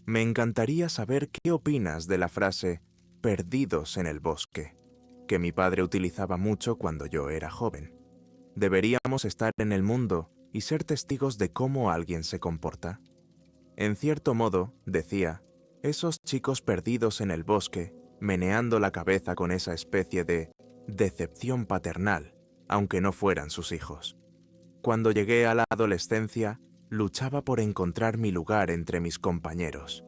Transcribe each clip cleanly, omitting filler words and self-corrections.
Me encantaría saber qué opinas de la frase «perdidos en el bosque», que mi padre utilizaba mucho cuando yo era joven. ¿Deberíamos estar en el mundo y ser testigos de cómo alguien se comporta? En cierto modo, decía, esos chicos perdidos en el bosque, meneando la cabeza con esa especie de decepción paternal, aunque no fueran sus hijos. Cuando llegué a la adolescencia, luchaba por encontrar mi lugar entre mis compañeros.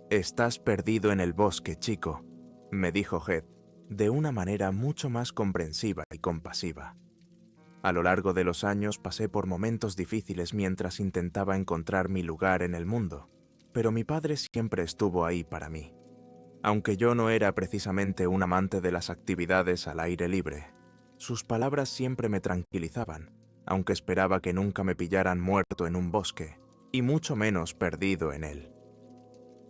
«Estás perdido en el bosque, chico», me dijo Heath, de una manera mucho más comprensiva y compasiva. A lo largo de los años pasé por momentos difíciles mientras intentaba encontrar mi lugar en el mundo, pero mi padre siempre estuvo ahí para mí. Aunque yo no era precisamente un amante de las actividades al aire libre, sus palabras siempre me tranquilizaban, aunque esperaba que nunca me pillaran muerto en un bosque, y mucho menos perdido en él.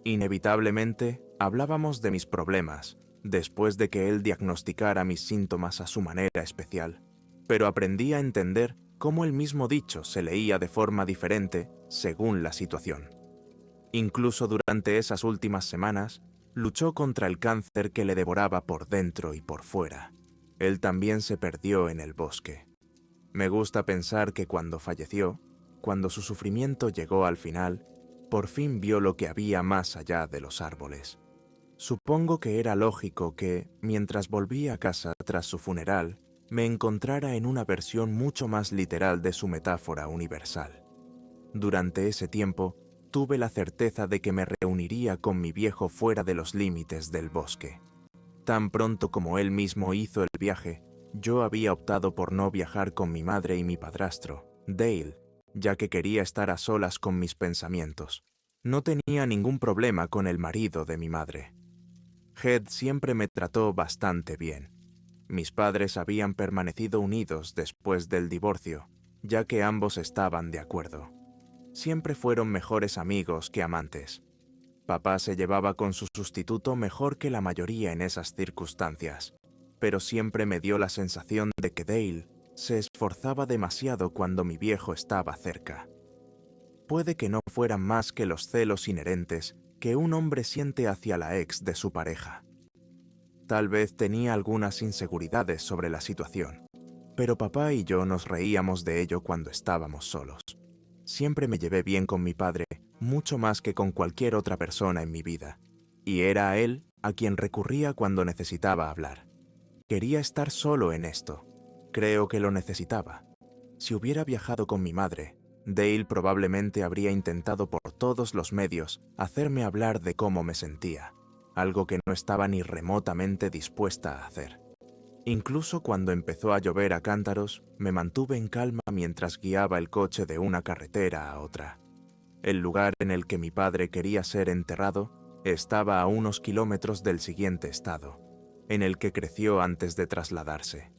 Inevitablemente, hablábamos de mis problemas, después de que él diagnosticara mis síntomas a su manera especial, pero aprendí a entender cómo el mismo dicho se leía de forma diferente según la situación. Incluso durante esas últimas semanas, luchó contra el cáncer que le devoraba por dentro y por fuera. Él también se perdió en el bosque. Me gusta pensar que cuando falleció, cuando su sufrimiento llegó al final, por fin vio lo que había más allá de los árboles. Supongo que era lógico que, mientras volvía a casa tras su funeral, me encontrara en una versión mucho más literal de su metáfora universal. Durante ese tiempo, tuve la certeza de que me reuniría con mi viejo fuera de los límites del bosque. Tan pronto como él mismo hizo el viaje, yo había optado por no viajar con mi madre y mi padrastro, Dale, ya que quería estar a solas con mis pensamientos. No tenía ningún problema con el marido de mi madre. Heath siempre me trató bastante bien. Mis padres habían permanecido unidos después del divorcio, ya que ambos estaban de acuerdo. Siempre fueron mejores amigos que amantes. Papá se llevaba con su sustituto mejor que la mayoría en esas circunstancias, pero siempre me dio la sensación de que Dale se esforzaba demasiado cuando mi viejo estaba cerca. Puede que no fueran más que los celos inherentes que un hombre siente hacia la ex de su pareja. Tal vez tenía algunas inseguridades sobre la situación, pero papá y yo nos reíamos de ello cuando estábamos solos. Siempre me llevé bien con mi padre, mucho más que con cualquier otra persona en mi vida, y era a él a quien recurría cuando necesitaba hablar. Quería estar solo en esto. Creo que lo necesitaba. Si hubiera viajado con mi madre, Dale probablemente habría intentado por todos los medios hacerme hablar de cómo me sentía, algo que no estaba ni remotamente dispuesta a hacer. Incluso cuando empezó a llover a cántaros, me mantuve en calma mientras guiaba el coche de una carretera a otra. El lugar en el que mi padre quería ser enterrado estaba a unos kilómetros del siguiente estado, en el que creció antes de trasladarse.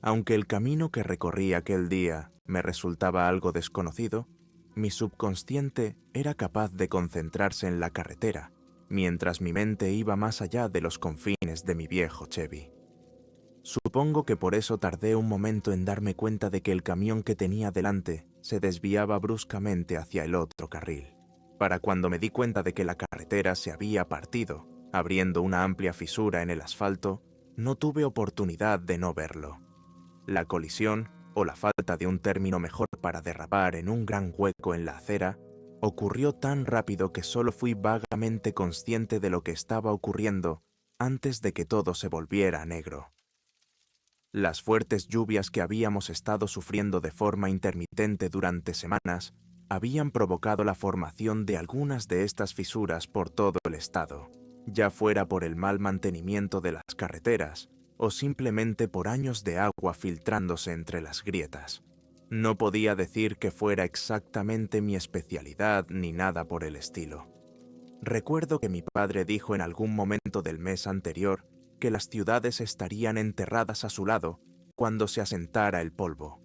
Aunque el camino que recorrí aquel día me resultaba algo desconocido, mi subconsciente era capaz de concentrarse en la carretera, mientras mi mente iba más allá de los confines de mi viejo Chevy. Supongo que por eso tardé un momento en darme cuenta de que el camión que tenía delante se desviaba bruscamente hacia el otro carril. Para cuando me di cuenta de que la carretera se había partido, abriendo una amplia fisura en el asfalto, no tuve oportunidad de no verlo. La colisión, o la falta de un término mejor para derrapar en un gran hueco en la acera, ocurrió tan rápido que solo fui vagamente consciente de lo que estaba ocurriendo antes de que todo se volviera negro. Las fuertes lluvias que habíamos estado sufriendo de forma intermitente durante semanas habían provocado la formación de algunas de estas fisuras por todo el estado, ya fuera por el mal mantenimiento de las carreteras o simplemente por años de agua filtrándose entre las grietas. No podía decir que fuera exactamente mi especialidad ni nada por el estilo. Recuerdo que mi padre dijo en algún momento del mes anterior que las ciudades estarían enterradas a su lado cuando se asentara el polvo.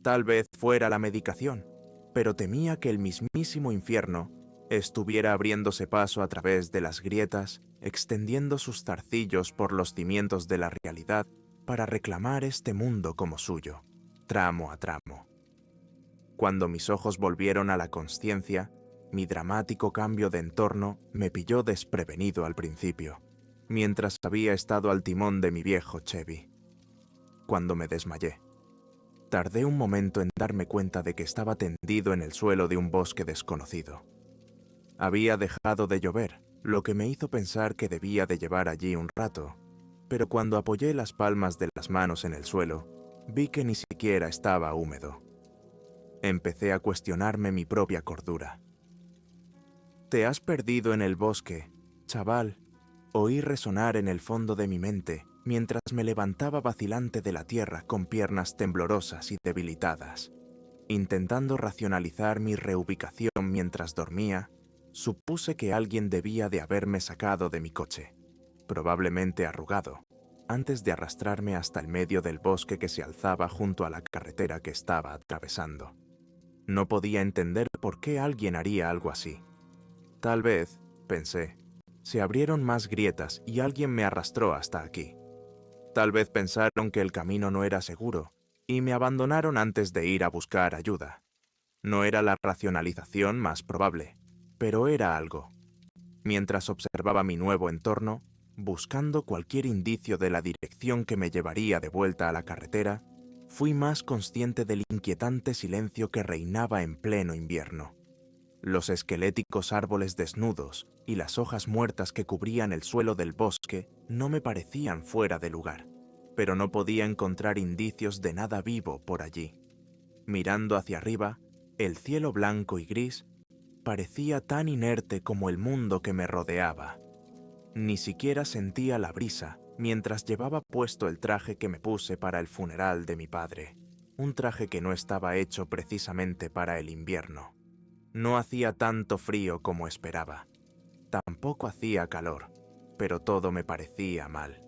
Tal vez fuera la medicación, pero temía que el mismísimo infierno estuviera abriéndose paso a través de las grietas, extendiendo sus zarcillos por los cimientos de la realidad para reclamar este mundo como suyo, tramo a tramo. Cuando mis ojos volvieron a la consciencia, Mi dramático cambio de entorno me pilló desprevenido al principio, mientras había estado al timón de mi viejo Chevy. Cuando me desmayé, tardé un momento en darme cuenta de que estaba tendido en el suelo de un bosque desconocido. Había dejado de llover, lo que me hizo pensar que debía de llevar allí un rato, pero cuando apoyé las palmas de las manos en el suelo, vi que ni siquiera estaba húmedo. Empecé a cuestionarme mi propia cordura. «Te has perdido en el bosque, chaval», oí resonar en el fondo de mi mente mientras me levantaba vacilante de la tierra con piernas temblorosas y debilitadas. Intentando racionalizar mi reubicación mientras dormía, supuse que alguien debía de haberme sacado de mi coche, probablemente arrugado, antes de arrastrarme hasta el medio del bosque que se alzaba junto a la carretera que estaba atravesando. No podía entender por qué alguien haría algo así. Tal vez, pensé, se abrieron más grietas y alguien me arrastró hasta aquí. Tal vez pensaron que el camino no era seguro y me abandonaron antes de ir a buscar ayuda. No era la racionalización más probable, pero era algo. Mientras observaba mi nuevo entorno, buscando cualquier indicio de la dirección que me llevaría de vuelta a la carretera, fui más consciente del inquietante silencio que reinaba en pleno invierno. Los esqueléticos árboles desnudos y las hojas muertas que cubrían el suelo del bosque no me parecían fuera de lugar, pero no podía encontrar indicios de nada vivo por allí. Mirando hacia arriba, el cielo blanco y gris parecía tan inerte como el mundo que me rodeaba. Ni siquiera sentía la brisa mientras llevaba puesto el traje que me puse para el funeral de mi padre, un traje que no estaba hecho precisamente para el invierno. No hacía tanto frío como esperaba. Tampoco hacía calor, pero todo me parecía mal.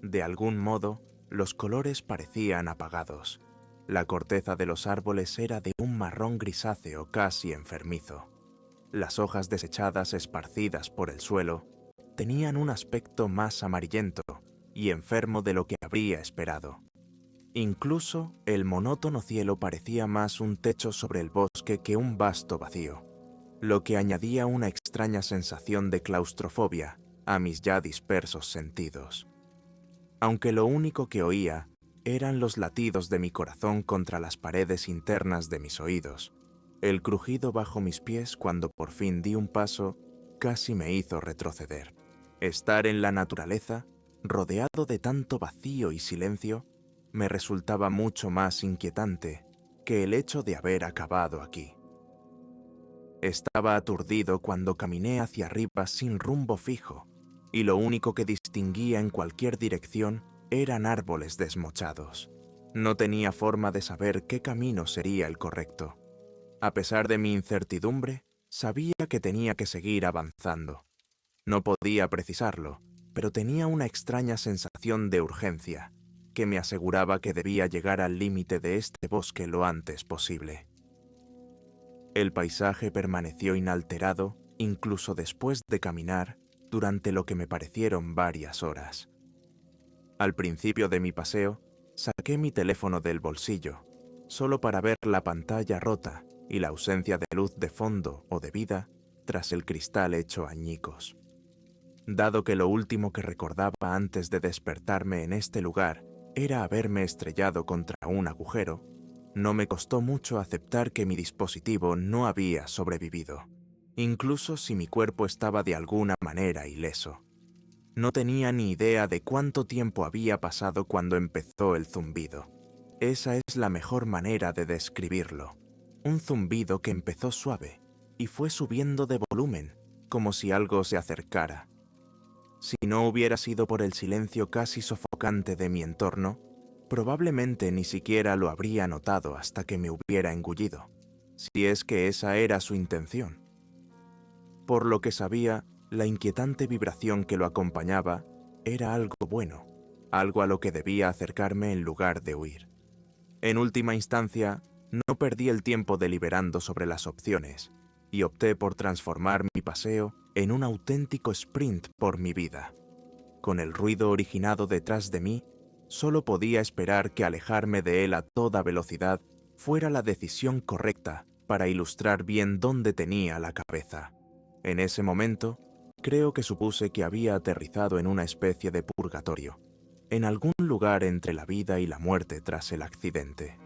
De algún modo, los colores parecían apagados. La corteza de los árboles era de un marrón grisáceo casi enfermizo. Las hojas desechadas esparcidas por el suelo tenían un aspecto más amarillento y enfermo de lo que habría esperado. Incluso el monótono cielo parecía más un techo sobre el bosque que un vasto vacío, lo que añadía una extraña sensación de claustrofobia a mis ya dispersos sentidos. Aunque lo único que oía eran los latidos de mi corazón contra las paredes internas de mis oídos, el crujido bajo mis pies cuando por fin di un paso casi me hizo retroceder. Estar en la naturaleza, rodeado de tanto vacío y silencio, me resultaba mucho más inquietante que el hecho de haber acabado aquí. Estaba aturdido cuando caminé hacia arriba sin rumbo fijo, y lo único que distinguía en cualquier dirección eran árboles desmochados. No tenía forma de saber qué camino sería el correcto. A pesar de mi incertidumbre, sabía que tenía que seguir avanzando. No podía precisarlo, pero tenía una extraña sensación de urgencia, que me aseguraba que debía llegar al límite de este bosque lo antes posible. El paisaje permaneció inalterado, incluso después de caminar, durante lo que me parecieron varias horas. Al principio de mi paseo, saqué mi teléfono del bolsillo, solo para ver la pantalla rota y la ausencia de luz de fondo o de vida tras el cristal hecho añicos. Dado que lo último que recordaba antes de despertarme en este lugar era haberme estrellado contra un agujero, no me costó mucho aceptar que mi dispositivo no había sobrevivido, incluso si mi cuerpo estaba de alguna manera ileso. No tenía ni idea de cuánto tiempo había pasado cuando empezó el zumbido. Esa es la mejor manera de describirlo. Un zumbido que empezó suave y fue subiendo de volumen, como si algo se acercara. Si no hubiera sido por el silencio casi sofocante de mi entorno, probablemente ni siquiera lo habría notado hasta que me hubiera engullido, si es que esa era su intención. Por lo que sabía, la inquietante vibración que lo acompañaba era algo bueno, algo a lo que debía acercarme en lugar de huir. En última instancia, no perdí el tiempo deliberando sobre las opciones y opté por transformar mi paseo en un auténtico sprint por mi vida. Con el ruido originado detrás de mí, solo podía esperar que alejarme de él a toda velocidad fuera la decisión correcta para ilustrar bien dónde tenía la cabeza. En ese momento, creo que supuse que había aterrizado en una especie de purgatorio, en algún lugar entre la vida y la muerte tras el accidente.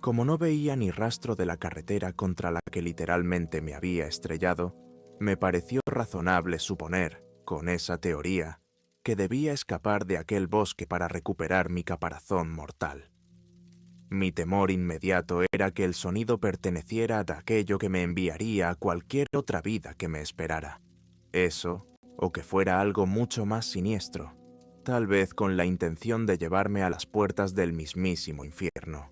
Como no veía ni rastro de la carretera contra la que literalmente me había estrellado, me pareció razonable suponer, con esa teoría, que debía escapar de aquel bosque para recuperar mi caparazón mortal. Mi temor inmediato era que el sonido perteneciera a aquello que me enviaría a cualquier otra vida que me esperara. Eso, o que fuera algo mucho más siniestro, tal vez con la intención de llevarme a las puertas del mismísimo infierno.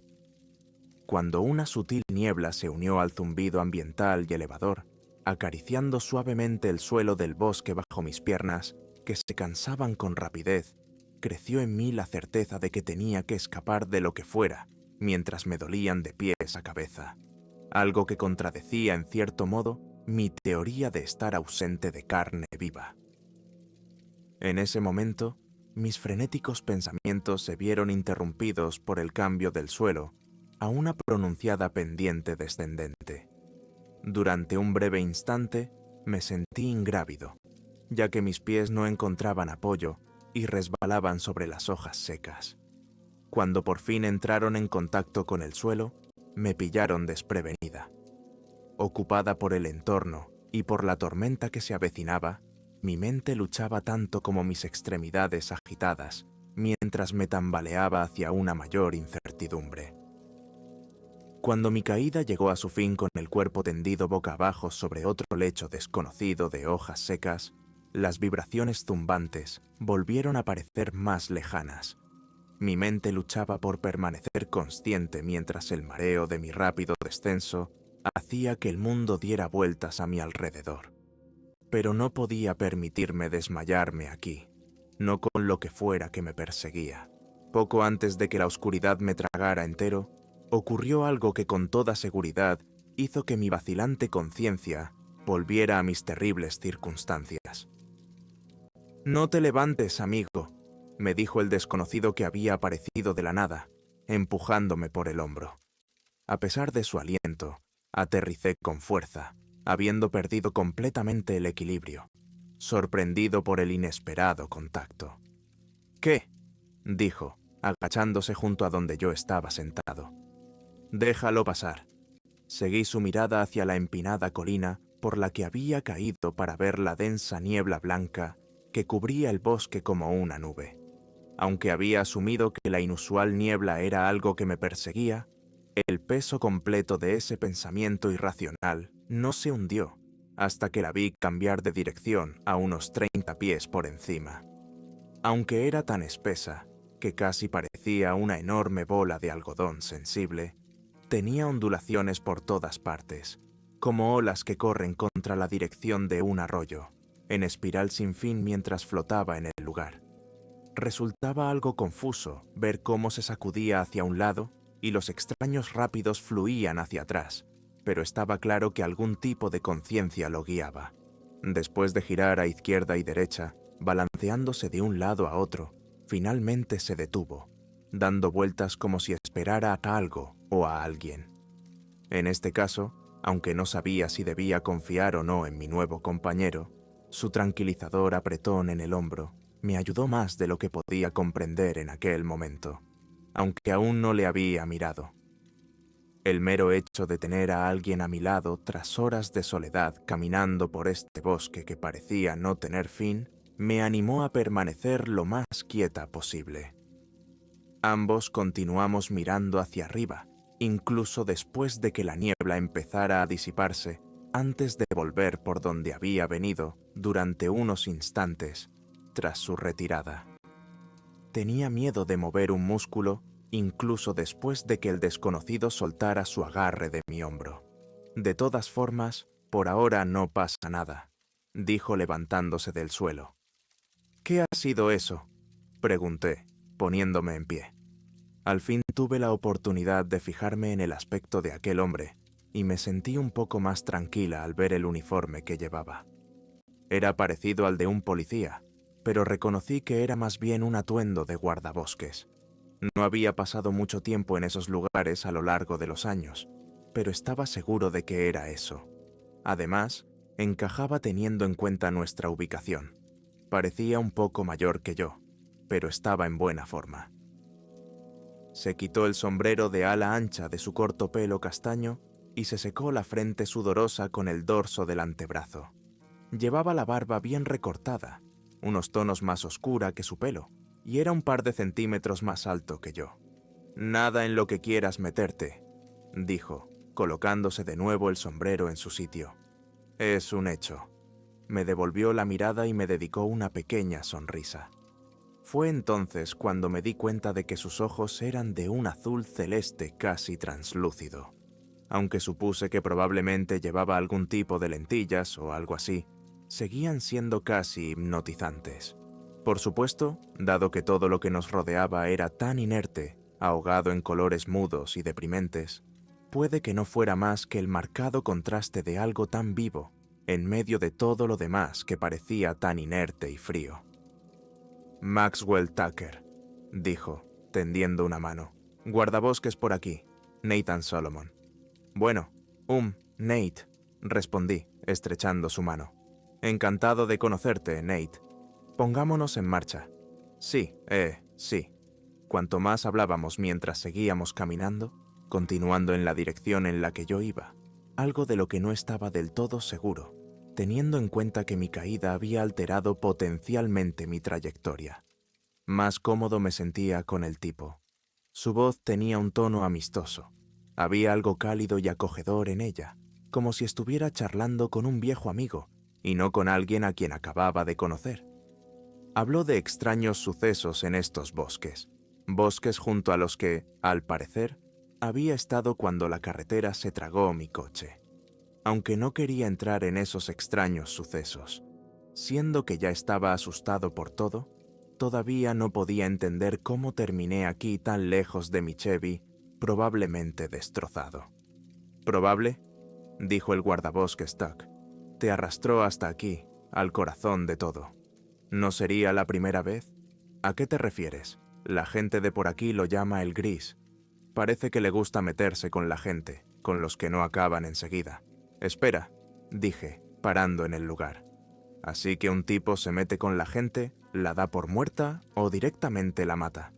Cuando una sutil niebla se unió al zumbido ambiental y elevador, acariciando suavemente el suelo del bosque bajo mis piernas, que se cansaban con rapidez, creció en mí la certeza de que tenía que escapar de lo que fuera, mientras me dolían de pies a cabeza, algo que contradecía en cierto modo mi teoría de estar ausente de carne viva. En ese momento, mis frenéticos pensamientos se vieron interrumpidos por el cambio del suelo a una pronunciada pendiente descendente. Durante un breve instante, me sentí ingrávido, ya que mis pies no encontraban apoyo y resbalaban sobre las hojas secas. Cuando por fin entraron en contacto con el suelo, me pillaron desprevenida. Ocupada por el entorno y por la tormenta que se avecinaba, mi mente luchaba tanto como mis extremidades agitadas, mientras me tambaleaba hacia una mayor incertidumbre. Cuando mi caída llegó a su fin con el cuerpo tendido boca abajo sobre otro lecho desconocido de hojas secas, las vibraciones zumbantes volvieron a parecer más lejanas. Mi mente luchaba por permanecer consciente mientras el mareo de mi rápido descenso hacía que el mundo diera vueltas a mi alrededor. Pero no podía permitirme desmayarme aquí, no con lo que fuera que me perseguía. Poco antes de que la oscuridad me tragara entero, ocurrió algo que con toda seguridad hizo que mi vacilante conciencia volviera a mis terribles circunstancias. «No te levantes, amigo», me dijo el desconocido que había aparecido de la nada, empujándome por el hombro. A pesar de su aliento, aterricé con fuerza, habiendo perdido completamente el equilibrio, sorprendido por el inesperado contacto. «¿Qué?», dijo, agachándose junto a donde yo estaba sentado. «Déjalo pasar». Seguí su mirada hacia la empinada colina por la que había caído para ver la densa niebla blanca que cubría el bosque como una nube. Aunque había asumido que la inusual niebla era algo que me perseguía, el peso completo de ese pensamiento irracional no se hundió hasta que la vi cambiar de dirección a unos 30 pies por encima. Aunque era tan espesa que casi parecía una enorme bola de algodón sensible, tenía ondulaciones por todas partes, como olas que corren contra la dirección de un arroyo, en espiral sin fin mientras flotaba en el lugar. Resultaba algo confuso ver cómo se sacudía hacia un lado y los extraños rápidos fluían hacia atrás, pero estaba claro que algún tipo de conciencia lo guiaba. Después de girar a izquierda y derecha, balanceándose de un lado a otro, finalmente se detuvo, dando vueltas como si esperara a algo o a alguien. En este caso, aunque no sabía si debía confiar o no en mi nuevo compañero, su tranquilizador apretón en el hombro me ayudó más de lo que podía comprender en aquel momento, aunque aún no le había mirado. El mero hecho de tener a alguien a mi lado tras horas de soledad caminando por este bosque que parecía no tener fin, me animó a permanecer lo más quieta posible. Ambos continuamos mirando hacia arriba, incluso después de que la niebla empezara a disiparse, antes de volver por donde había venido durante unos instantes tras su retirada. Tenía miedo de mover un músculo, incluso después de que el desconocido soltara su agarre de mi hombro. «De todas formas, por ahora no pasa nada», dijo levantándose del suelo. «¿Qué ha sido eso?», pregunté, poniéndome en pie. Al fin tuve la oportunidad de fijarme en el aspecto de aquel hombre y me sentí un poco más tranquila al ver el uniforme que llevaba. Era parecido al de un policía, pero reconocí que era más bien un atuendo de guardabosques. No había pasado mucho tiempo en esos lugares a lo largo de los años, pero estaba seguro de que era eso. Además, encajaba teniendo en cuenta nuestra ubicación. Parecía un poco mayor que yo, pero estaba en buena forma. Se quitó el sombrero de ala ancha de su corto pelo castaño y se secó la frente sudorosa con el dorso del antebrazo. Llevaba la barba bien recortada, unos tonos más oscura que su pelo, y era un par de centímetros más alto que yo. «Nada en lo que quieras meterte», dijo, colocándose de nuevo el sombrero en su sitio. «Es un hecho». Me devolvió la mirada y me dedicó una pequeña sonrisa. Fue entonces cuando me di cuenta de que sus ojos eran de un azul celeste casi translúcido. Aunque supuse que probablemente llevaba algún tipo de lentillas o algo así, seguían siendo casi hipnotizantes. Por supuesto, dado que todo lo que nos rodeaba era tan inerte, ahogado en colores mudos y deprimentes, puede que no fuera más que el marcado contraste de algo tan vivo en medio de todo lo demás que parecía tan inerte y frío. «Maxwell Tucker», dijo, tendiendo una mano. «Guardabosques por aquí, Nathan Solomon». «Bueno, Nate», respondí, estrechando su mano. «Encantado de conocerte, Nate. Pongámonos en marcha». «Sí, sí». Cuanto más hablábamos mientras seguíamos caminando, continuando en la dirección en la que yo iba, algo de lo que no estaba del todo seguro, teniendo en cuenta que mi caída había alterado potencialmente mi trayectoria. Más cómodo me sentía con el tipo. Su voz tenía un tono amistoso. Había algo cálido y acogedor en ella, como si estuviera charlando con un viejo amigo y no con alguien a quien acababa de conocer. Habló de extraños sucesos en estos bosques junto a los que, al parecer, había estado cuando la carretera se tragó mi coche. Aunque no quería entrar en esos extraños sucesos, siendo que ya estaba asustado por todo, todavía no podía entender cómo terminé aquí tan lejos de mi Chevy, probablemente destrozado. «¿Probable?», dijo el guardabosques Tuck. «Te arrastró hasta aquí, al corazón de todo. ¿No sería la primera vez? ¿A qué te refieres? La gente de por aquí lo llama el gris. Parece que le gusta meterse con la gente, con los que no acaban enseguida». «Espera», dije, parando en el lugar. «¿Así que un tipo se mete con la gente, la da por muerta o directamente la mata?»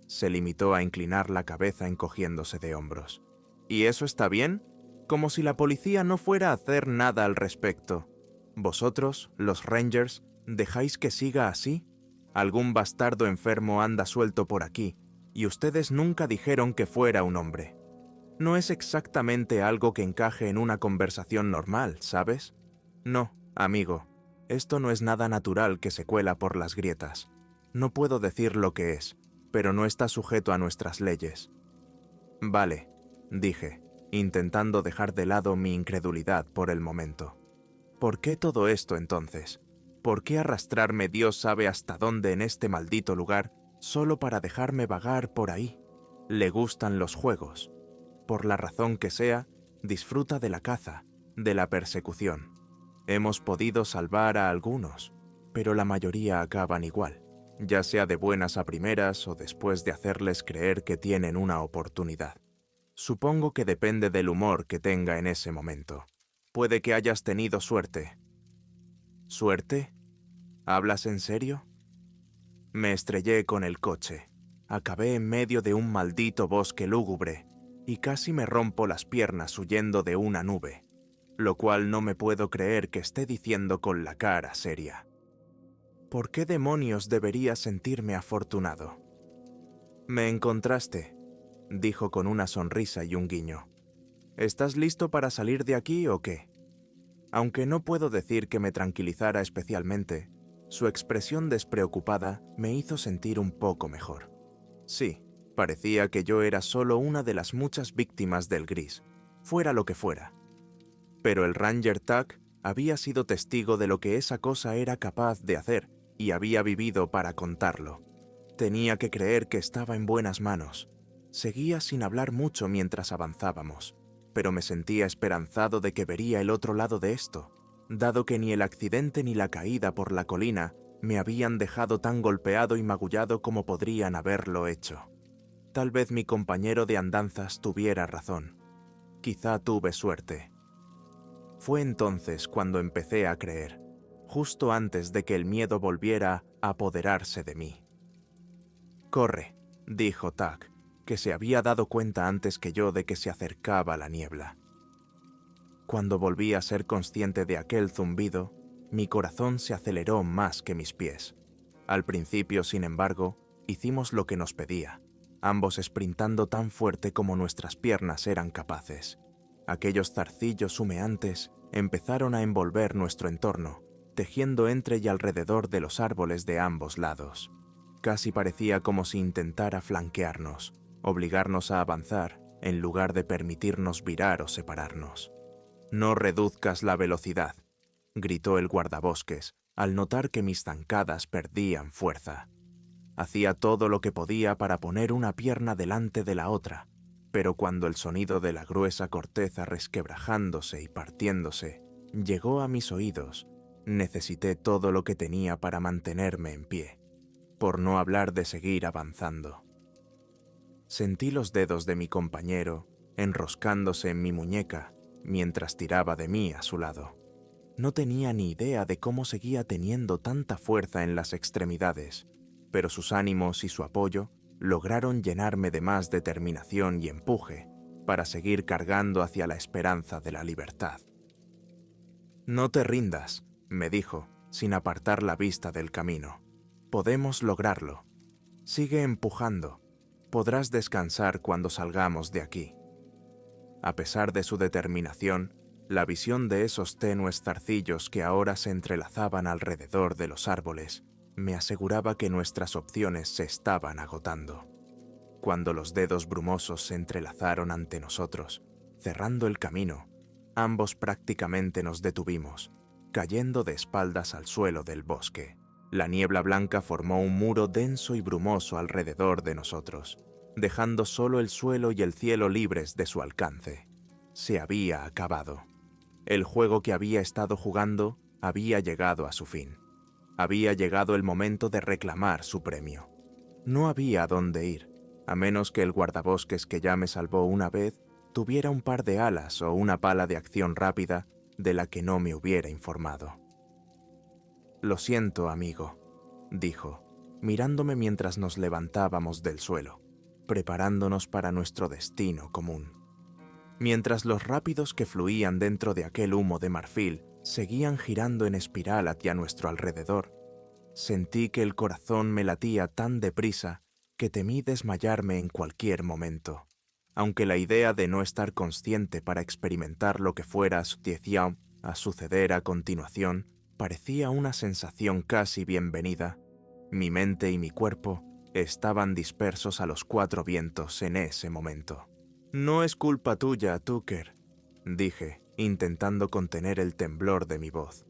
Se limitó a inclinar la cabeza encogiéndose de hombros. «¿Y eso está bien? Como si la policía no fuera a hacer nada al respecto. ¿Vosotros, los Rangers, dejáis que siga así? Algún bastardo enfermo anda suelto por aquí, y ustedes nunca dijeron que fuera un hombre. No es exactamente algo que encaje en una conversación normal, ¿sabes? No, amigo, esto no es nada natural que se cuela por las grietas. No puedo decir lo que es, pero no está sujeto a nuestras leyes». «Vale», dije, intentando dejar de lado mi incredulidad por el momento. «¿Por qué todo esto entonces? ¿Por qué arrastrarme Dios sabe hasta dónde en este maldito lugar solo para dejarme vagar por ahí? Le gustan los juegos. Por la razón que sea, disfruta de la caza, de la persecución. Hemos podido salvar a algunos, pero la mayoría acaban igual, ya sea de buenas a primeras o después de hacerles creer que tienen una oportunidad. Supongo que depende del humor que tenga en ese momento. Puede que hayas tenido suerte». «¿Suerte? ¿Hablas en serio?» «Me estrellé con el coche. Acabé en medio de un maldito bosque lúgubre y casi me rompo las piernas huyendo de una nube, lo cual no me puedo creer que esté diciendo con la cara seria. ¿Por qué demonios debería sentirme afortunado?» «Me encontraste», dijo con una sonrisa y un guiño. «¿Estás listo para salir de aquí o qué?» Aunque no puedo decir que me tranquilizara especialmente, su expresión despreocupada me hizo sentir un poco mejor. Sí, parecía que yo era solo una de las muchas víctimas del gris, fuera lo que fuera. Pero el Ranger Tuck había sido testigo de lo que esa cosa era capaz de hacer y había vivido para contarlo. Tenía que creer que estaba en buenas manos. Seguía sin hablar mucho mientras avanzábamos, pero me sentía esperanzado de que vería el otro lado de esto, dado que ni el accidente ni la caída por la colina me habían dejado tan golpeado y magullado como podrían haberlo hecho. Tal vez mi compañero de andanzas tuviera razón. Quizá tuve suerte. Fue entonces cuando empecé a creer, justo antes de que el miedo volviera a apoderarse de mí. «Corre», dijo Tuck, que se había dado cuenta antes que yo de que se acercaba la niebla. Cuando volví a ser consciente de aquel zumbido, mi corazón se aceleró más que mis pies. Al principio, sin embargo, hicimos lo que nos pedía, ambos sprintando tan fuerte como nuestras piernas eran capaces. Aquellos zarcillos humeantes empezaron a envolver nuestro entorno, tejiendo entre y alrededor de los árboles de ambos lados. Casi parecía como si intentara flanquearnos, obligarnos a avanzar en lugar de permitirnos virar o separarnos. «No reduzcas la velocidad», gritó el guardabosques al notar que mis zancadas perdían fuerza. Hacía todo lo que podía para poner una pierna delante de la otra, pero cuando el sonido de la gruesa corteza resquebrajándose y partiéndose llegó a mis oídos, necesité todo lo que tenía para mantenerme en pie, por no hablar de seguir avanzando. Sentí los dedos de mi compañero enroscándose en mi muñeca mientras tiraba de mí a su lado. No tenía ni idea de cómo seguía teniendo tanta fuerza en las extremidades, pero sus ánimos y su apoyo lograron llenarme de más determinación y empuje para seguir cargando hacia la esperanza de la libertad. «No te rindas», me dijo, sin apartar la vista del camino. «Podemos lograrlo. Sigue empujando. Podrás descansar cuando salgamos de aquí». A pesar de su determinación, la visión de esos tenues zarcillos que ahora se entrelazaban alrededor de los árboles me aseguraba que nuestras opciones se estaban agotando. Cuando los dedos brumosos se entrelazaron ante nosotros, cerrando el camino, ambos prácticamente nos detuvimos, cayendo de espaldas al suelo del bosque. La niebla blanca formó un muro denso y brumoso alrededor de nosotros, dejando solo el suelo y el cielo libres de su alcance. Se había acabado. El juego que había estado jugando había llegado a su fin. Había llegado el momento de reclamar su premio. No había a dónde ir, a menos que el guardabosques que ya me salvó una vez tuviera un par de alas o una pala de acción rápida de la que no me hubiera informado. «Lo siento, amigo», dijo, mirándome mientras nos levantábamos del suelo, preparándonos para nuestro destino común. Mientras los rápidos que fluían dentro de aquel humo de marfil seguían girando en espiral hacia nuestro alrededor, sentí que el corazón me latía tan deprisa que temí desmayarme en cualquier momento, aunque la idea de no estar consciente para experimentar lo que fuera a suceder a continuación parecía una sensación casi bienvenida. Mi mente y mi cuerpo estaban dispersos a los cuatro vientos en ese momento. «No es culpa tuya, Tucker», dije, intentando contener el temblor de mi voz.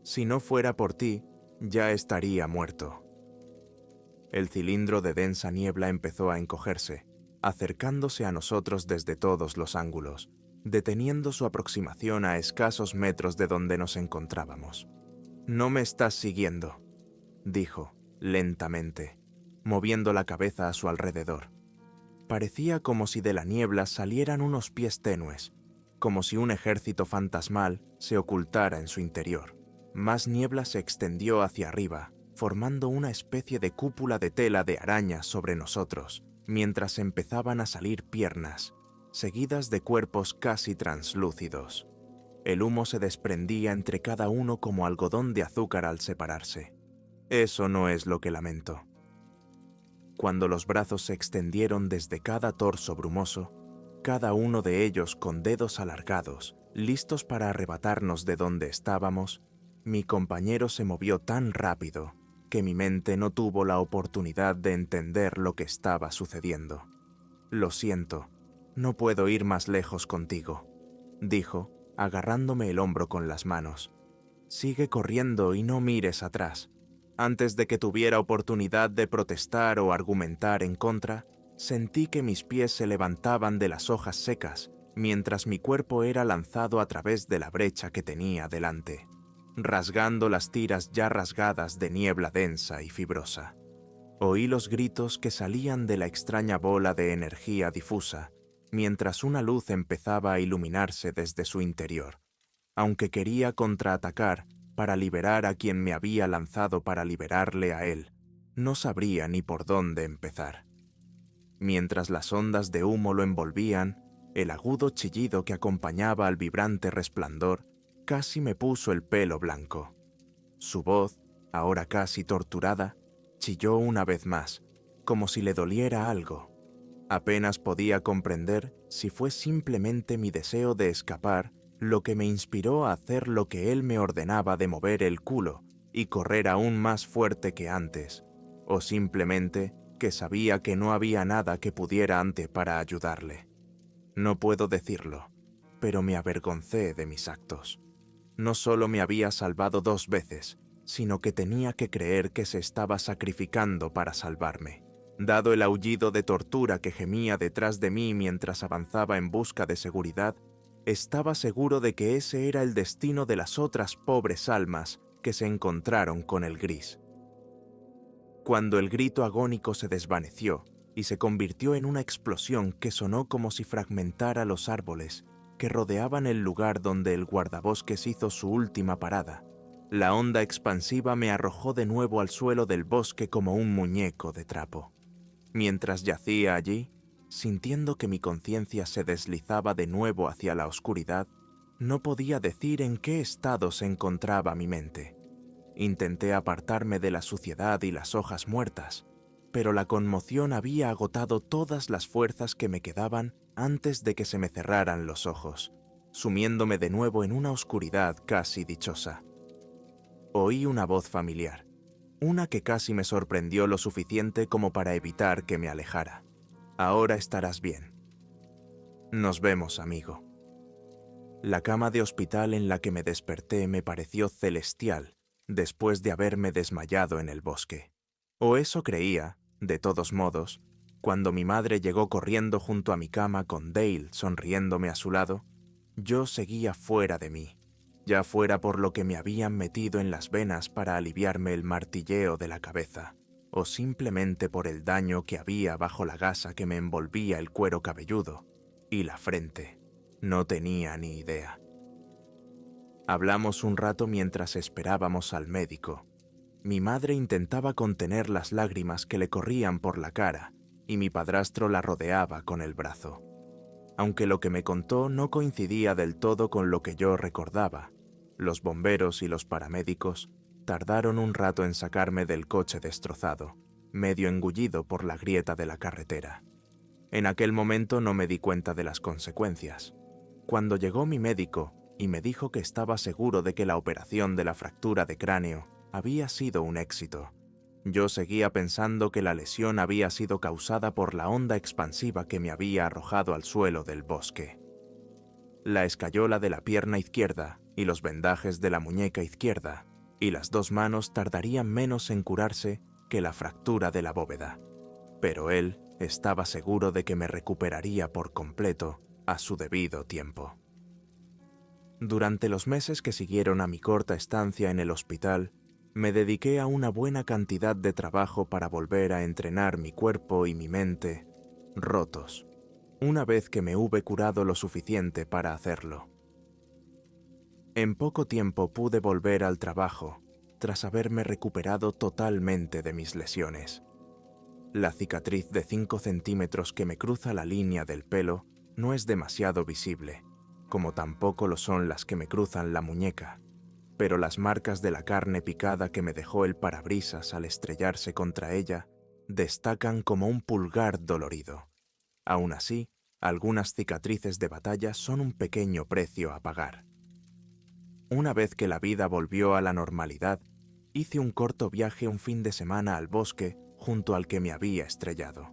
«Si no fuera por ti, ya estaría muerto». El cilindro de densa niebla empezó a encogerse, acercándose a nosotros desde todos los ángulos, deteniendo su aproximación a escasos metros de donde nos encontrábamos. «No me estás siguiendo», dijo, lentamente, moviendo la cabeza a su alrededor. Parecía como si de la niebla salieran unos pies tenues, como si un ejército fantasmal se ocultara en su interior. Más niebla se extendió hacia arriba, formando una especie de cúpula de tela de araña sobre nosotros, mientras empezaban a salir piernas, seguidas de cuerpos casi translúcidos. El humo se desprendía entre cada uno como algodón de azúcar al separarse. Eso no es lo que lamento. Cuando los brazos se extendieron desde cada torso brumoso, cada uno de ellos con dedos alargados, listos para arrebatarnos de donde estábamos, mi compañero se movió tan rápido que mi mente no tuvo la oportunidad de entender lo que estaba sucediendo. «Lo siento, no puedo ir más lejos contigo», dijo, agarrándome el hombro con las manos. «Sigue corriendo y no mires atrás». Antes de que tuviera oportunidad de protestar o argumentar en contra, sentí que mis pies se levantaban de las hojas secas, mientras mi cuerpo era lanzado a través de la brecha que tenía delante, rasgando las tiras ya rasgadas de niebla densa y fibrosa. Oí los gritos que salían de la extraña bola de energía difusa, mientras una luz empezaba a iluminarse desde su interior. Aunque quería contraatacar para liberar a quien me había lanzado para liberarle a él, no sabría ni por dónde empezar. Mientras las ondas de humo lo envolvían, el agudo chillido que acompañaba al vibrante resplandor casi me puso el pelo blanco. Su voz, ahora casi torturada, chilló una vez más, como si le doliera algo. Apenas podía comprender si fue simplemente mi deseo de escapar lo que me inspiró a hacer lo que él me ordenaba de mover el culo y correr aún más fuerte que antes, o simplemente que sabía que no había nada que pudiera ante para ayudarle. No puedo decirlo, pero me avergoncé de mis actos. No solo me había salvado 2 veces, sino que tenía que creer que se estaba sacrificando para salvarme. Dado el aullido de tortura que gemía detrás de mí mientras avanzaba en busca de seguridad, estaba seguro de que ese era el destino de las otras pobres almas que se encontraron con el gris. Cuando el grito agónico se desvaneció y se convirtió en una explosión que sonó como si fragmentara los árboles que rodeaban el lugar donde el guardabosques hizo su última parada, la onda expansiva me arrojó de nuevo al suelo del bosque como un muñeco de trapo. Mientras yacía allí, sintiendo que mi conciencia se deslizaba de nuevo hacia la oscuridad, no podía decir en qué estado se encontraba mi mente. Intenté apartarme de la suciedad y las hojas muertas, pero la conmoción había agotado todas las fuerzas que me quedaban antes de que se me cerraran los ojos, sumiéndome de nuevo en una oscuridad casi dichosa. Oí una voz familiar, una que casi me sorprendió lo suficiente como para evitar que me alejara. Ahora estarás bien. Nos vemos, amigo. La cama de hospital en la que me desperté me pareció celestial después de haberme desmayado en el bosque. O eso creía, de todos modos, cuando mi madre llegó corriendo junto a mi cama con Dale sonriéndome a su lado. Yo seguía fuera de mí, ya fuera por lo que me habían metido en las venas para aliviarme el martilleo de la cabeza, o simplemente por el daño que había bajo la gasa que me envolvía el cuero cabelludo y la frente. No tenía ni idea. Hablamos un rato mientras esperábamos al médico. Mi madre intentaba contener las lágrimas que le corrían por la cara y mi padrastro la rodeaba con el brazo. Aunque lo que me contó no coincidía del todo con lo que yo recordaba, los bomberos y los paramédicos tardaron un rato en sacarme del coche destrozado, medio engullido por la grieta de la carretera. En aquel momento no me di cuenta de las consecuencias. Cuando llegó mi médico y me dijo que estaba seguro de que la operación de la fractura de cráneo había sido un éxito, yo seguía pensando que la lesión había sido causada por la onda expansiva que me había arrojado al suelo del bosque. La escayola de la pierna izquierda y los vendajes de la muñeca izquierda y las 2 manos tardarían menos en curarse que la fractura de la bóveda, pero él estaba seguro de que me recuperaría por completo a su debido tiempo. Durante los meses que siguieron a mi corta estancia en el hospital, me dediqué a una buena cantidad de trabajo para volver a entrenar mi cuerpo y mi mente rotos, una vez que me hube curado lo suficiente para hacerlo. En poco tiempo pude volver al trabajo, tras haberme recuperado totalmente de mis lesiones. La cicatriz de 5 centímetros que me cruza la línea del pelo no es demasiado visible, como tampoco lo son las que me cruzan la muñeca, pero las marcas de la carne picada que me dejó el parabrisas al estrellarse contra ella destacan como un pulgar dolorido. Aún así, algunas cicatrices de batalla son un pequeño precio a pagar. Una vez que la vida volvió a la normalidad, hice un corto viaje un fin de semana al bosque junto al que me había estrellado.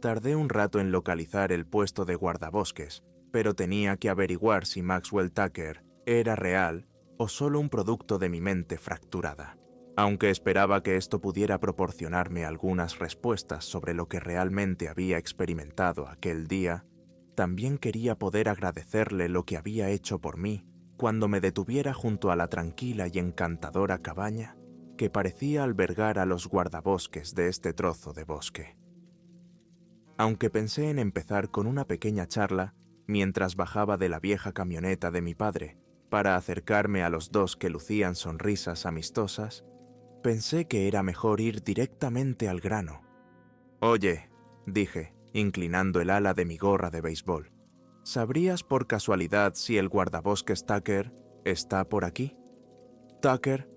Tardé un rato en localizar el puesto de guardabosques, pero tenía que averiguar si Maxwell Tucker era real o solo un producto de mi mente fracturada. Aunque esperaba que esto pudiera proporcionarme algunas respuestas sobre lo que realmente había experimentado aquel día, también quería poder agradecerle lo que había hecho por mí cuando me detuviera junto a la tranquila y encantadora cabaña que parecía albergar a los guardabosques de este trozo de bosque. aunque pensé en empezar con una pequeña charla mientras bajaba de la vieja camioneta de mi padre para acercarme a los dos que lucían sonrisas amistosas, pensé que era mejor ir directamente al grano. «Oye», dije, inclinando el ala de mi gorra de béisbol, «¿sabrías por casualidad si el guardabosques Tucker está por aquí?» «¿Tucker?»,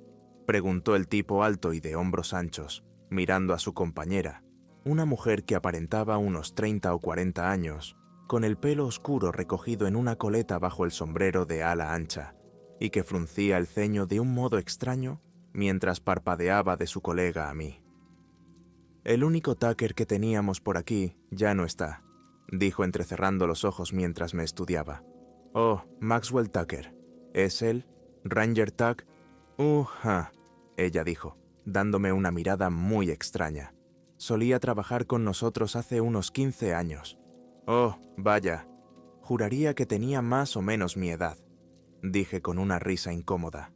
preguntó el tipo alto y de hombros anchos, mirando a su compañera, una mujer que aparentaba unos 30 o 40 años, con el pelo oscuro recogido en una coleta bajo el sombrero de ala ancha, y que fruncía el ceño de un modo extraño mientras parpadeaba de su colega a mí. «El único Tucker que teníamos por aquí ya no está», dijo entrecerrando los ojos mientras me estudiaba. «Oh, Maxwell Tucker. ¿Es él? Ranger Tuck?» Ella dijo, dándome una mirada muy extraña. «Solía trabajar con nosotros hace unos 15 años. «Oh, vaya. Juraría que tenía más o menos mi edad», dije con una risa incómoda.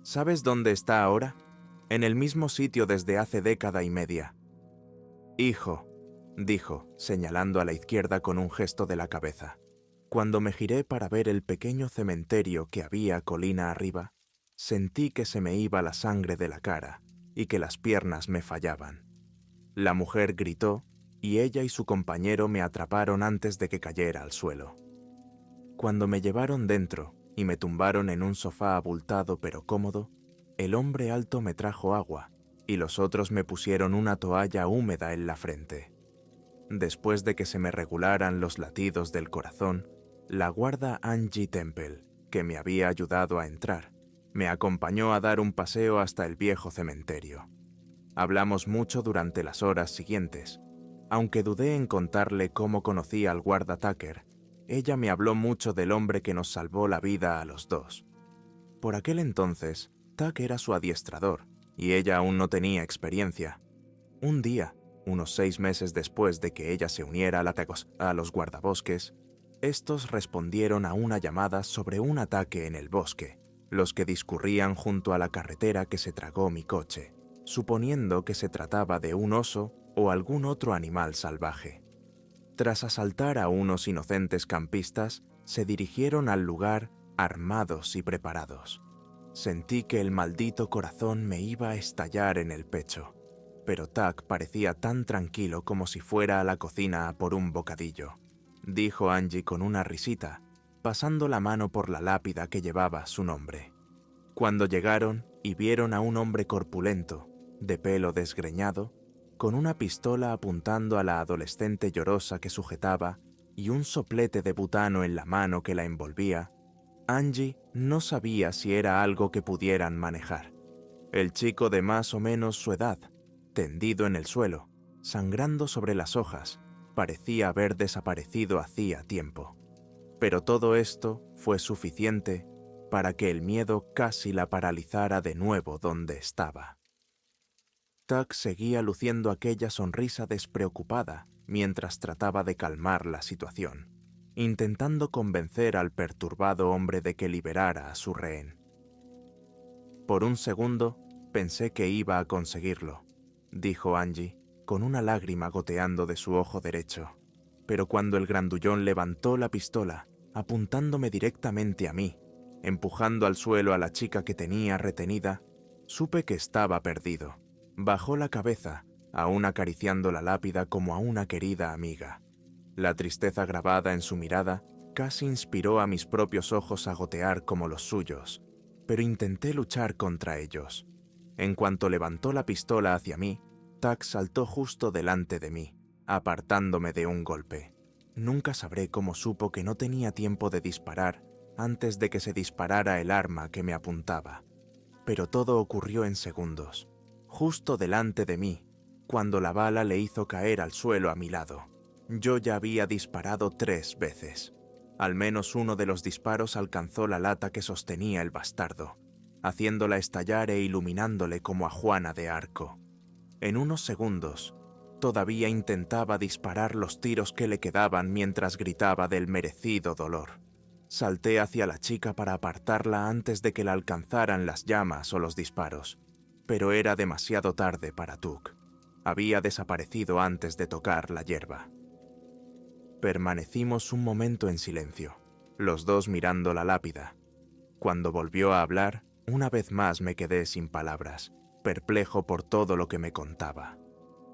«¿Sabes dónde está ahora? En el mismo sitio desde hace década y media». «Hijo», dijo, señalando a la izquierda con un gesto de la cabeza. Cuando me giré para ver el pequeño cementerio que había colina arriba, sentí que se me iba la sangre de la cara y que las piernas me fallaban. La mujer gritó y ella y su compañero me atraparon antes de que cayera al suelo. Cuando me llevaron dentro y me tumbaron en un sofá abultado pero cómodo, el hombre alto me trajo agua y los otros me pusieron una toalla húmeda en la frente. Después de que se me regularan los latidos del corazón, la guarda Angie Temple, que me había ayudado a entrar, me acompañó a dar un paseo hasta el viejo cementerio. Hablamos mucho durante las horas siguientes. Aunque dudé en contarle cómo conocí al guarda Tucker, ella me habló mucho del hombre que nos salvó la vida a los dos. Por aquel entonces, Tuck era su adiestrador, y ella aún no tenía experiencia. Un día, unos 6 meses después de que ella se uniera a los guardabosques, estos respondieron a una llamada sobre un ataque en el bosque, los que discurrían junto a la carretera que se tragó mi coche, suponiendo que se trataba de un oso o algún otro animal salvaje. Tras asaltar a unos inocentes campistas, se dirigieron al lugar armados y preparados. Sentí que el maldito corazón me iba a estallar en el pecho, pero Tuck parecía tan tranquilo como si fuera a la cocina a por un bocadillo, dijo Angie con una risita, pasando la mano por la lápida que llevaba su nombre. Cuando llegaron y vieron a un hombre corpulento, de pelo desgreñado, con una pistola apuntando a la adolescente llorosa que sujetaba y un soplete de butano en la mano que la envolvía, Angie no sabía si era algo que pudieran manejar. El chico de más o menos su edad, tendido en el suelo, sangrando sobre las hojas, parecía haber desaparecido hacía tiempo. Pero todo esto fue suficiente para que el miedo casi la paralizara de nuevo donde estaba. Tuck seguía luciendo aquella sonrisa despreocupada mientras trataba de calmar la situación, intentando convencer al perturbado hombre de que liberara a su rehén. Por un segundo pensé que iba a conseguirlo, dijo Angie, con una lágrima goteando de su ojo derecho, pero cuando el grandullón levantó la pistola, apuntándome directamente a mí, empujando al suelo a la chica que tenía retenida, supe que estaba perdido. Bajó la cabeza, aún acariciando la lápida como a una querida amiga. La tristeza grabada en su mirada casi inspiró a mis propios ojos a gotear como los suyos, pero intenté luchar contra ellos. En cuanto levantó la pistola hacia mí, Tuck saltó justo delante de mí, apartándome de un golpe. Nunca sabré cómo supo que no tenía tiempo de disparar antes de que se disparara el arma que me apuntaba. Pero todo ocurrió en segundos, justo delante de mí, cuando la bala le hizo caer al suelo a mi lado. Yo ya había disparado 3 veces. Al menos uno de los disparos alcanzó la lata que sostenía el bastardo, haciéndola estallar e iluminándole como a Juana de Arco. En unos segundos, todavía intentaba disparar los tiros que le quedaban mientras gritaba del merecido dolor. Salté hacia la chica para apartarla antes de que la alcanzaran las llamas o los disparos, pero era demasiado tarde para Tuck. Había desaparecido antes de tocar la hierba. Permanecimos un momento en silencio, los dos mirando la lápida. Cuando volvió a hablar, una vez más me quedé sin palabras, perplejo por todo lo que me contaba.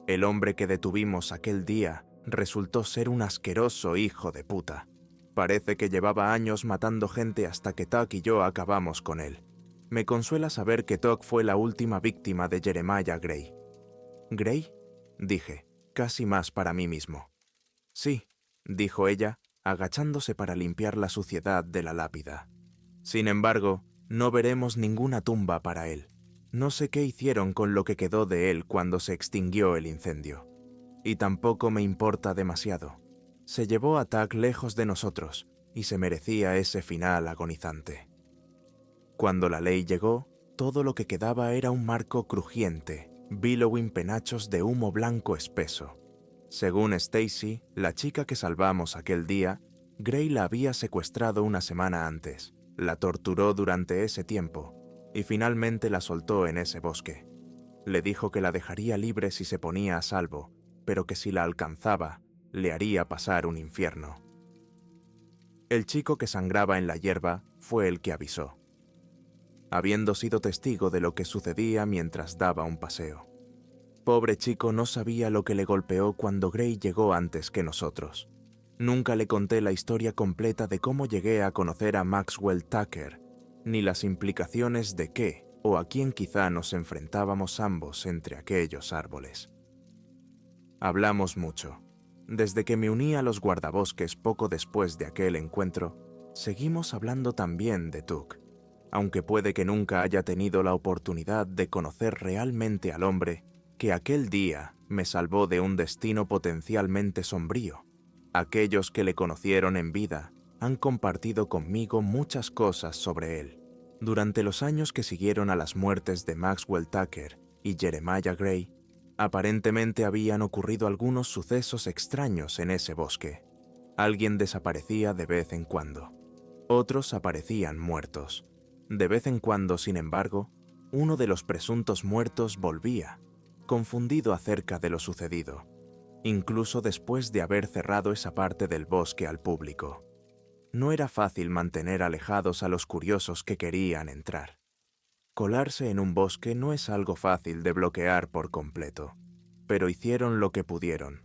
El hombre que detuvimos aquel día resultó ser un asqueroso hijo de puta. Parece que llevaba años matando gente hasta que Tuck y yo acabamos con él. Me consuela saber que Tuck fue la última víctima de Jeremiah Gray. ¿Gray?, dije, casi más para mí mismo. Sí, dijo ella, agachándose para limpiar la suciedad de la lápida. Sin embargo, no veremos ninguna tumba para él. No sé qué hicieron con lo que quedó de él cuando se extinguió el incendio. Y tampoco me importa demasiado. Se llevó a Tuck lejos de nosotros y se merecía ese final agonizante. Cuando la ley llegó, todo lo que quedaba era un marco crujiente, billowing penachos de humo blanco espeso. Según Stacy, la chica que salvamos aquel día, Gray la había secuestrado una semana antes, la torturó durante ese tiempo y finalmente la soltó en ese bosque. Le dijo que la dejaría libre si se ponía a salvo, pero que si la alcanzaba, le haría pasar un infierno. El chico que sangraba en la hierba fue el que avisó, habiendo sido testigo de lo que sucedía mientras daba un paseo. Pobre chico no sabía lo que le golpeó cuando Gray llegó antes que nosotros. Nunca le conté la historia completa de cómo llegué a conocer a Maxwell Tucker, ni las implicaciones de qué o a quién quizá nos enfrentábamos ambos entre aquellos árboles. Hablamos mucho. Desde que me uní a los guardabosques poco después de aquel encuentro, seguimos hablando también de Tuck, aunque puede que nunca haya tenido la oportunidad de conocer realmente al hombre que aquel día me salvó de un destino potencialmente sombrío. Aquellos que le conocieron en vida han compartido conmigo muchas cosas sobre él. Durante los años que siguieron a las muertes de Maxwell Tucker y Jeremiah Gray, aparentemente habían ocurrido algunos sucesos extraños en ese bosque. Alguien desaparecía de vez en cuando. Otros aparecían muertos. De vez en cuando, sin embargo, uno de los presuntos muertos volvía, confundido acerca de lo sucedido, incluso después de haber cerrado esa parte del bosque al público. No era fácil mantener alejados a los curiosos que querían entrar. Colarse en un bosque no es algo fácil de bloquear por completo, pero hicieron lo que pudieron.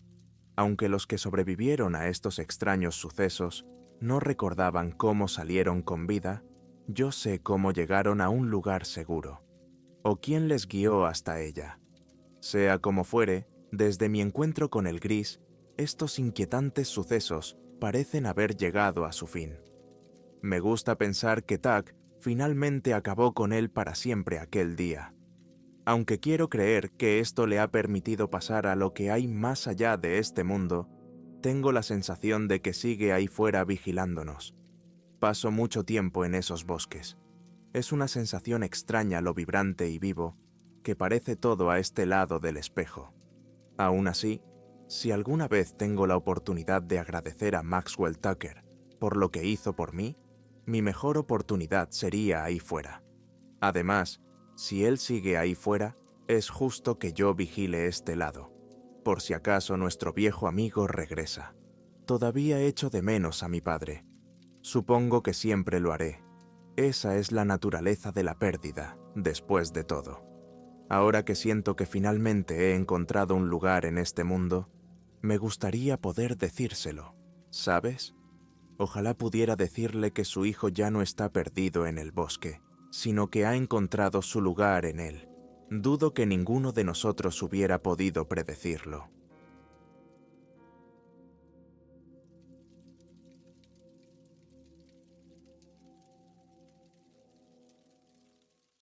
Aunque los que sobrevivieron a estos extraños sucesos no recordaban cómo salieron con vida, yo sé cómo llegaron a un lugar seguro, o quién les guió hasta ella. Sea como fuere, desde mi encuentro con el gris, estos inquietantes sucesos parecen haber llegado a su fin. Me gusta pensar que Tuck finalmente acabó con él para siempre aquel día. Aunque quiero creer que esto le ha permitido pasar a lo que hay más allá de este mundo, tengo la sensación de que sigue ahí fuera vigilándonos. Paso mucho tiempo en esos bosques. Es una sensación extraña lo vibrante y vivo que parece todo a este lado del espejo. Aún así, si alguna vez tengo la oportunidad de agradecer a Maxwell Tucker por lo que hizo por mí, mi mejor oportunidad sería ahí fuera. Además, si él sigue ahí fuera, es justo que yo vigile este lado, por si acaso nuestro viejo amigo regresa. Todavía echo de menos a mi padre. Supongo que siempre lo haré. Esa es la naturaleza de la pérdida, después de todo. Ahora que siento que finalmente he encontrado un lugar en este mundo, me gustaría poder decírselo, ¿sabes? Ojalá pudiera decirle que su hijo ya no está perdido en el bosque, sino que ha encontrado su lugar en él. Dudo que ninguno de nosotros hubiera podido predecirlo.